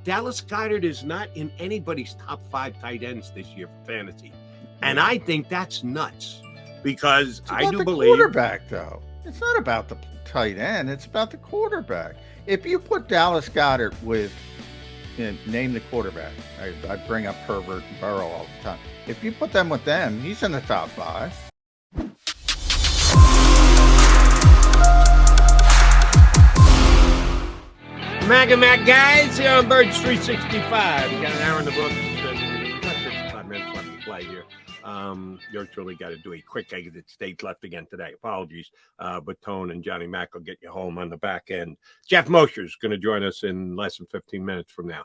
Dallas Goedert is not in anybody's top 5 tight ends this year for fantasy. And I think that's nuts because I do believe quarterback, though. It's not about the tight end. It's about the quarterback. If you put Dallas Goedert with, name the quarterback. I bring up Herbert and Burrow all the time. If you put them with them, he's in the top 5. Mac guys here on Birds 365. We got an hour in the books. Not 55 minutes left to play here. You're truly got to do a quick exit stage left again today. Apologies. But Tone and Johnny Mac will get you home on the back end. Jeff Mosher is going to join us in less than 15 minutes from now.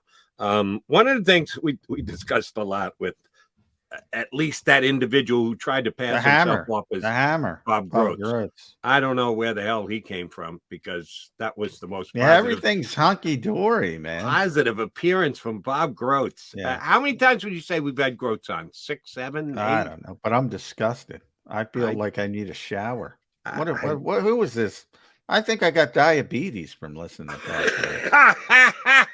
One of the things we discussed a lot with at least that individual who tried to pass himself off as Bob Goedert. I don't know where the hell he came from because that was the most positive. Everything's hunky-dory, man. Positive appearance from Bob Goedert. Yeah. How many times would you say we've had Goedert on? 6, 7, 8? I don't know, but I'm disgusted. I feel like I need a shower. Who was this? I think I got diabetes from listening to that.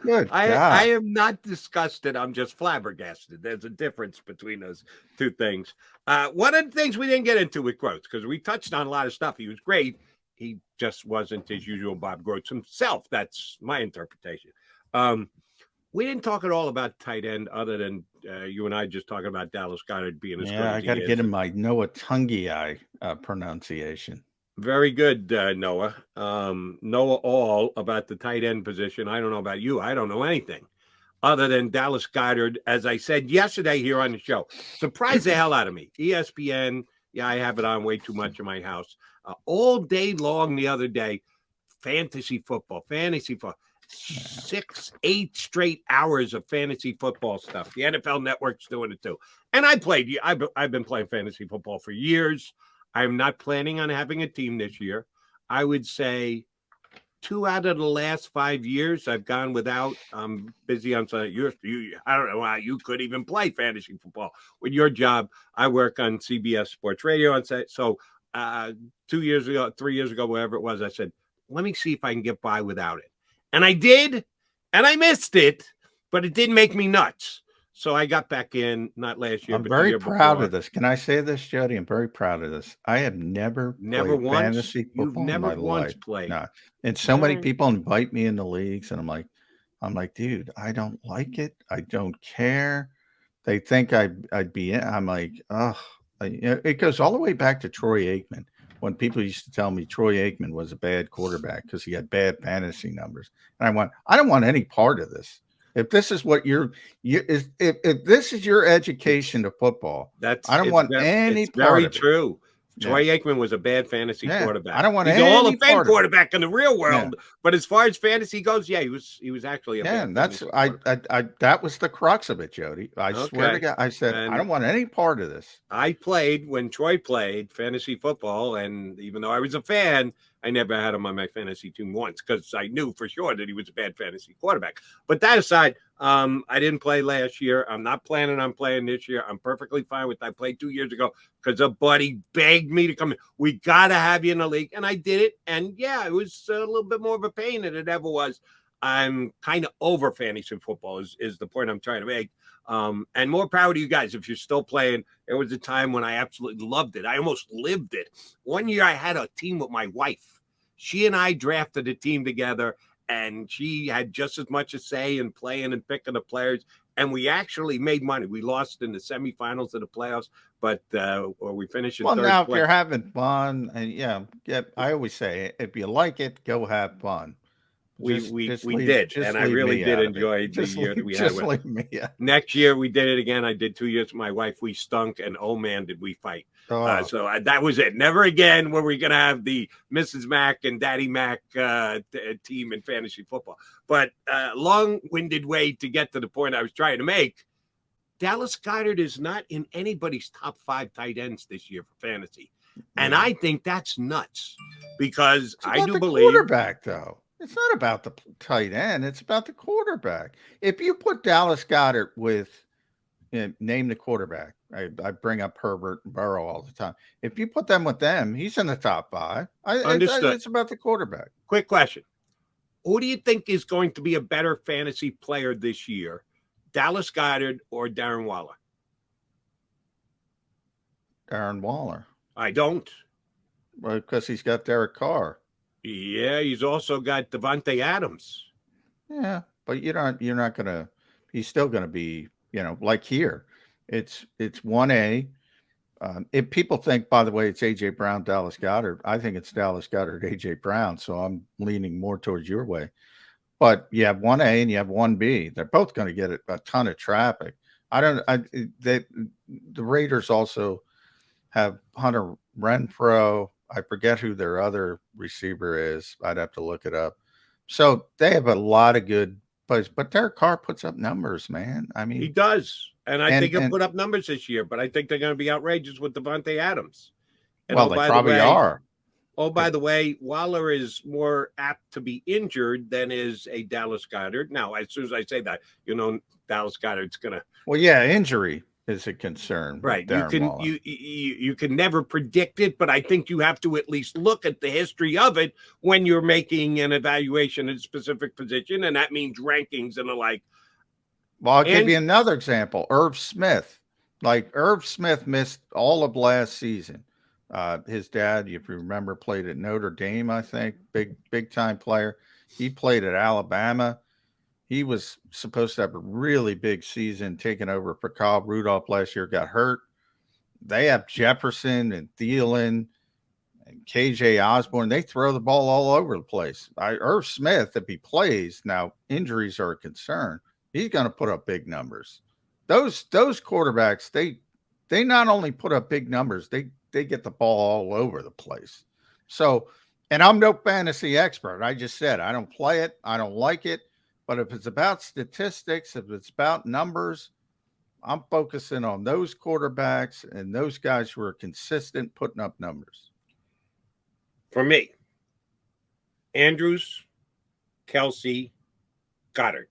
Good I am not disgusted. I'm just flabbergasted. There's a difference between those two things. One of the things we didn't get into with Goedert, because we touched on a lot of stuff. He was great. He just wasn't his usual Bob Goedert himself. That's my interpretation. We didn't talk at all about tight end other than you and I just talking about Dallas Goedert being as good as I got to get him my Noah Tungi pronunciation. Very good, Noah. Noah all about the tight end position. I don't know about you. I don't know anything other than Dallas Goedert. As I said yesterday here on the show, surprised the hell out of me. ESPN, I have it on way too much in my house. All day long the other day, fantasy football. 6, 8 straight hours of fantasy football stuff. The NFL Network's doing it too. And I've been playing fantasy football for years. I'm not planning on having a team this year. I would say 2 out of the last 5 years I've gone without. I'm busy on Sunday. I don't know how you could even play fantasy football with your job. I work on CBS Sports Radio on Sunday. So 2 years ago, 3 years ago, whatever it was, I said, let me see if I can get by without it. And I did, and I missed it, but it didn't make me nuts. So I got back in, not last year, but the year before. I'm very proud of this. Can I say this, Jody? I'm very proud of this. I have never played fantasy football. You've never in my once life. Played. No. And so many people invite me into leagues, and I'm like, dude, I don't like it. I don't care. They think I'd be in. I'm like, it goes all the way back to Troy Aikman. When people used to tell me Troy Aikman was a bad quarterback because he had bad fantasy numbers. And I don't want any part of this. If this is what if this is your education to football, I don't want any part very of it. True. Troy Aikman was a bad fantasy quarterback. I don't want He's any a Hall of Fame part quarterback in the real world. But as far as fantasy goes, he was actually a bad that's that was the crux of it, Jody. I swear to God, I said I don't want any part of this. I played when Troy played fantasy football, and even though I was a fan, I never had him on my fantasy team once because I knew for sure that he was a bad fantasy quarterback. But that aside, I didn't play last year. I'm not planning on playing this year. I'm perfectly fine with that. I played 2 years ago because a buddy begged me to come in. We got to have you in the league. And I did it. And it was a little bit more of a pain than it ever was. I'm kind of over fantasy football is the point I'm trying to make. And more proud of you guys if you're still playing. There was a time when I absolutely loved it. I almost lived it. One year I had a team with my wife. She and I drafted a team together, and she had just as much a say in playing and picking the players. And we actually made money. We lost in the semifinals of the playoffs, but we finished in third place. Well, now if you're having fun, and I always say, if you like it, go have fun. We did, and I really did enjoy the year that we had. Next year, we did it again. I did 2 years with my wife. We stunk, and oh man, did we fight. So that was it. Never again were we going to have the Mrs. Mac and Daddy Mac team in fantasy football. But long-winded way to get to the point I was trying to make. Dallas Goedert is not in anybody's top 5 tight ends this year for fantasy. And I think that's nuts because I do believe quarterback, though. It's not about the tight end. It's about the quarterback. If you put Dallas Goedert with, name the quarterback. I bring up Herbert and Burrow all the time. If you put them with them, he's in the top 5. Understood. It's about the quarterback. Quick question. Who do you think is going to be a better fantasy player this year, Dallas Goedert or Darren Waller? Darren Waller. I don't. Well, because he's got Derek Carr. Yeah, he's also got Devontae Adams. Yeah, but you're not gonna. He's still gonna be, like here. It's 1A. If people think, by the way, it's AJ Brown, Dallas Goedert, I think it's Dallas Goedert, AJ Brown. So I'm leaning more towards your way. But you have 1A and you have 1B. They're both going to get a ton of traffic. The Raiders also have Hunter Renfro. I forget who their other receiver is. I'd have to look it up. So they have a lot of good plays, but Derek Carr puts up numbers, man. I mean, he does. And I think he'll put up numbers this year, but I think they're going to be outrageous with Devontae Adams. And well, they probably are. Oh, by the way, Waller is more apt to be injured than is a Dallas Goedert. Now, as soon as I say that, Dallas Goedert's going to. Well, yeah, injury is a concern, right? You can never predict it, but I think you have to at least look at the history of it when you're making an evaluation in a specific position, and that means rankings and the like. Well, I'll give you another example. Irv Smith. Like, Irv Smith missed all of last season. His dad, if you remember, played at Notre Dame, I think. Big time player. He played at Alabama. He was supposed to have a really big season, taking over for Kyle Rudolph last year, got hurt. They have Jefferson and Thielen and KJ Osborne. They throw the ball all over the place. Irv Smith, if he plays, now injuries are a concern. He's going to put up big numbers. Those quarterbacks, they not only put up big numbers, they get the ball all over the place. So, and I'm no fantasy expert. I just said I don't play it. I don't like it. But if it's about statistics, if it's about numbers, I'm focusing on those quarterbacks and those guys who are consistent putting up numbers. For me, Andrews, Kelsey, Goedert.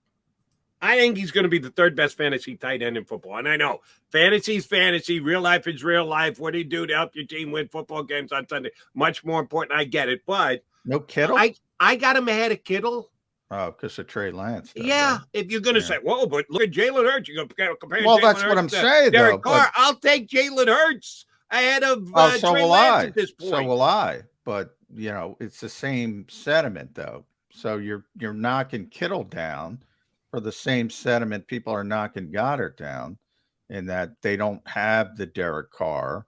I think he's going to be the third best fantasy tight end in football. And I know fantasy's fantasy, real life is real life. What do you do to help your team win football games on Sunday? Much more important. I get it. But no Kittle? I got him ahead of Kittle. Oh, because of Trey Lance. Yeah. Right? If you're going to say, whoa, but look at Jalen Hurts. You're going to compare well, Jalen that's Hurts what I'm saying, Derek though. Carr. I'll take Jalen Hurts ahead of so Trey will Lance I. At this point. So will I. But, it's the same sentiment, though. So you're knocking Kittle down for the same sentiment people are knocking Goddard down, in that they don't have the Derek Carr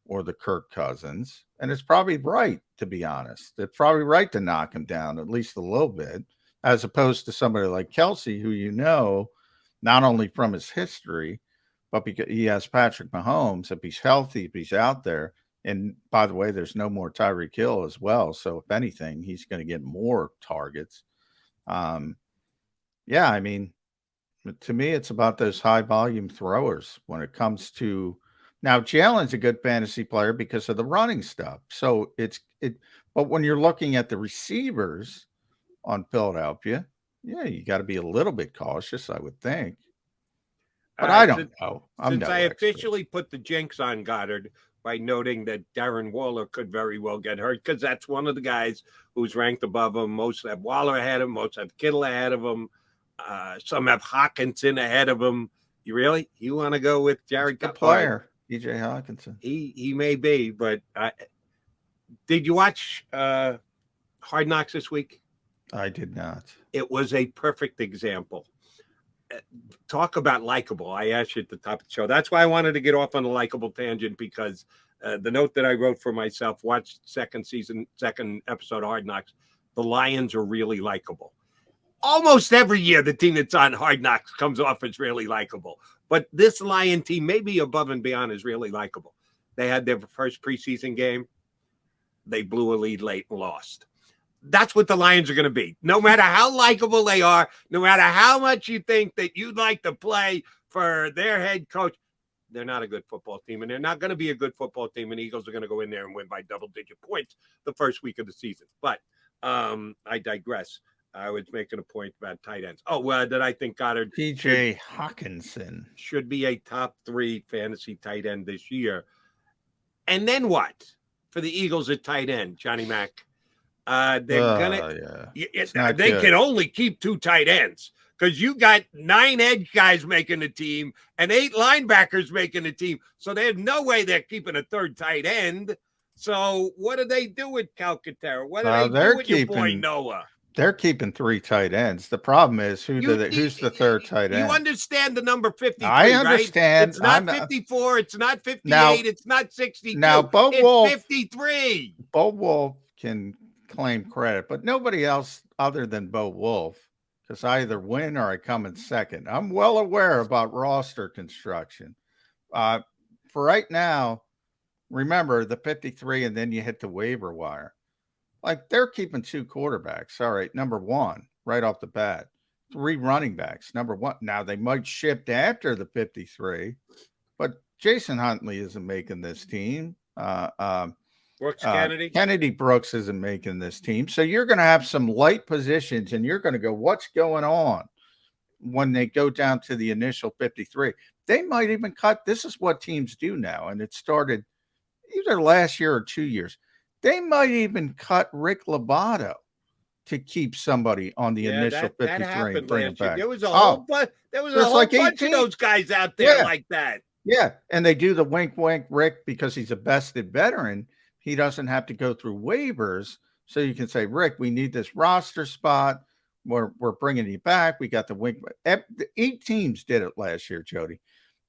or the Kirk Cousins. And it's probably right, to be honest. It's probably right to knock him down at least a little bit, as opposed to somebody like Kelsey, who not only from his history, but because he has Patrick Mahomes. If he's healthy, if he's out there. And by the way, there's no more Tyreek Hill as well. So if anything, he's going to get more targets. Yeah, I mean, to me, it's about those high volume throwers when it comes to now. Jalen's a good fantasy player because of the running stuff. So but when you're looking at the receivers on Philadelphia, yeah, you got to be a little bit cautious, I would think. But I don't know. Since I officially put the jinx on Goddard by noting that Darren Waller could very well get hurt, because that's one of the guys who's ranked above him. Most have Waller ahead of him. Most have Kittle ahead of him. Some have Hawkinson ahead of him. You want to go with Jared Goff? Player, DJ Hawkinson. He may be, but did you watch Hard Knocks this week? I did not. It was a perfect example. Talk about likable. I asked you at the top of the show. That's why I wanted to get off on a likable tangent, because the note that I wrote for myself, watched second episode of Hard Knocks. The Lions are really likable. Almost every year, the team that's on Hard Knocks comes off as really likable. But this Lion team, maybe above and beyond, is really likable. They had their first preseason game. They blew a lead late and lost. That's what the Lions are going to be. No matter how likable they are, no matter how much you think that you'd like to play for their head coach, they're not a good football team, and they're not going to be a good football team, and Eagles are going to go in there and win by double-digit points the first week of the season. But I digress. I was making a point about tight ends. That I think Goddard T.J. Hawkinson should be a top 3 fantasy tight end this year. And then what for the Eagles at tight end, Johnny Mac? They're gonna. Yeah. It's not They good. can only keep 2 tight ends because you got 9 edge guys making the team and 8 linebackers making the team. So there's no way they're keeping a 3rd tight end. So what do they do with Calcaterra? What do they do with your boy Noah? They're keeping 3 tight ends. The problem is who's the 3rd tight end? You understand the number 53, I understand. Right? It's not 54. It's not 58. Now, it's not 62. Now, it's 53. Bo Wolf can claim credit, but nobody else other than Bo Wolf, because I either win or I come in second. I'm well aware about roster construction. For right now, remember the 53, and then you hit the waiver wire. Like, they're keeping 2 quarterbacks. All right, number 1, right off the bat. 3 running backs, number 1. Now, they might shift after the 53, but Jason Huntley isn't making this team. Brooks Kennedy Brooks isn't making this team. So you're going to have some light positions, and you're going to go, what's going on when they go down to the initial 53? They might even cut. This is what teams do now, and it started either last year or 2 years. They might even cut Rick Lovato to keep somebody on the initial 53 and bring him back. There was a whole bunch of those guys out there like that. Yeah, and they do the wink, wink, Rick, because he's a vested veteran. He doesn't have to go through waivers. So you can say, Rick, we need this roster spot. We're bringing you back. We got the wink. 8 teams did it last year, Jody.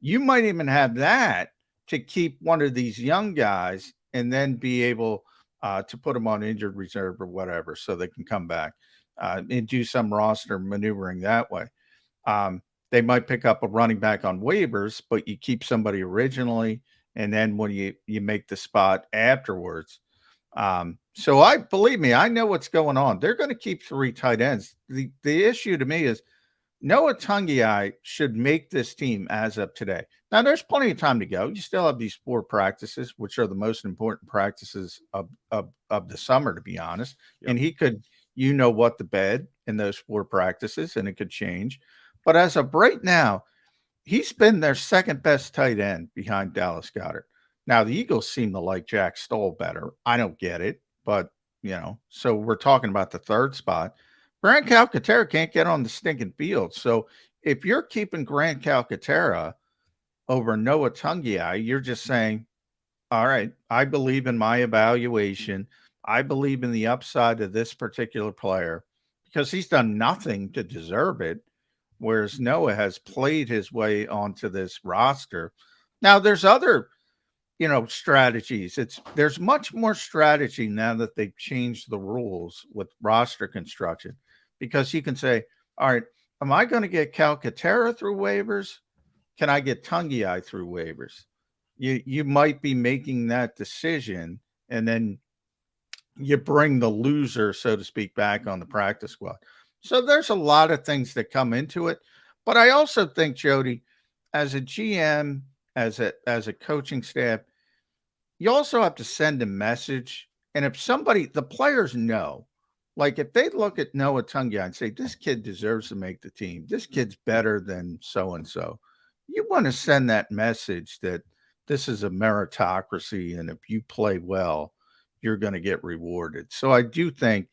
You might even have that to keep one of these young guys and then be able to put them on injured reserve or whatever so they can come back and do some roster maneuvering that way. They might pick up a running back on waivers, but you keep somebody originally, and then when you make the spot afterwards. So believe me, I know what's going on. They're going to keep 3 tight ends. The issue to me is Noah Tungiai should make this team as of today. Now, there's plenty of time to go. You still have these 4 practices, which are the most important practices of the summer, to be honest. Yep. And he could, what the bed in those 4 practices, and it could change. But as of right now, he's been their second best tight end behind Dallas Goedert. Now, the Eagles seem to like Jack Stoll better. I don't get it, but, so we're talking about the 3rd spot. Grant Calcaterra can't get on the stinking field. So if you're keeping Grant Calcaterra over Noah Tungiai, you're just saying, all right, I believe in my evaluation. I believe in the upside of this particular player because he's done nothing to deserve it. Whereas Noah has played his way onto this roster. Now there's other, strategies. There's much more strategy now that they've changed the rules with roster construction, because you can say, all right, am I going to get Calcaterra through waivers? Can I get Tungiai through waivers? You might be making that decision, and then you bring the loser, so to speak, back on the practice squad. So there's a lot of things that come into it. But I also think, Jody, as a GM, as a coaching staff, you also have to send a message. And if the players know, like if they look at Noah Tungiai and say, this kid deserves to make the team, this kid's better than so-and-so, you want to send that message that this is a meritocracy, and if you play well, you're going to get rewarded. So I do think,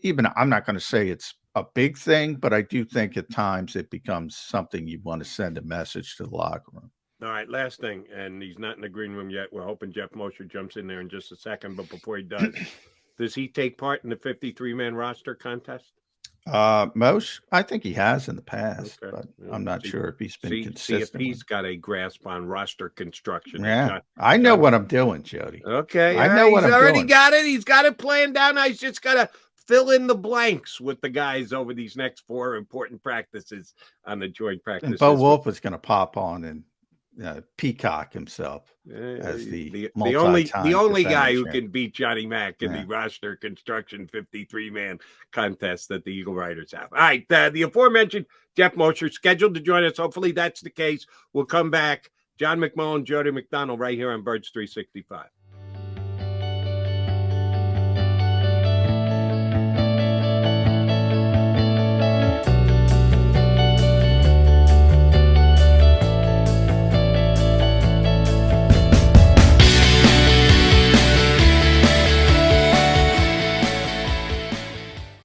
I'm not going to say it's a big thing, but I do think at times it becomes something you want to send a message to the locker room. All right, last thing, and he's not in the green room yet. We're hoping Jeff Mosher jumps in there in just a second, but before he does he take part in the 53-man roster contest? Most, I think he has in the past, but I'm not sure if he's been consistent. See if he's got a grasp on roster construction. Yeah, I know what I'm doing, Jody. Okay, I know what I'm doing. He's already got it. He's got it planned down. He's just got to fill in the blanks with the guys over these next 4 important practices on the joint practices. And Bo Wolf is going to pop on and peacock himself as the only guy who can beat Johnny Mack in the roster construction 53-man contest that the Eagle Riders have. All right, the aforementioned Jeff Mosher scheduled to join us. Hopefully that's the case. We'll come back. John McMullen, Jody McDonald, right here on Birds 365.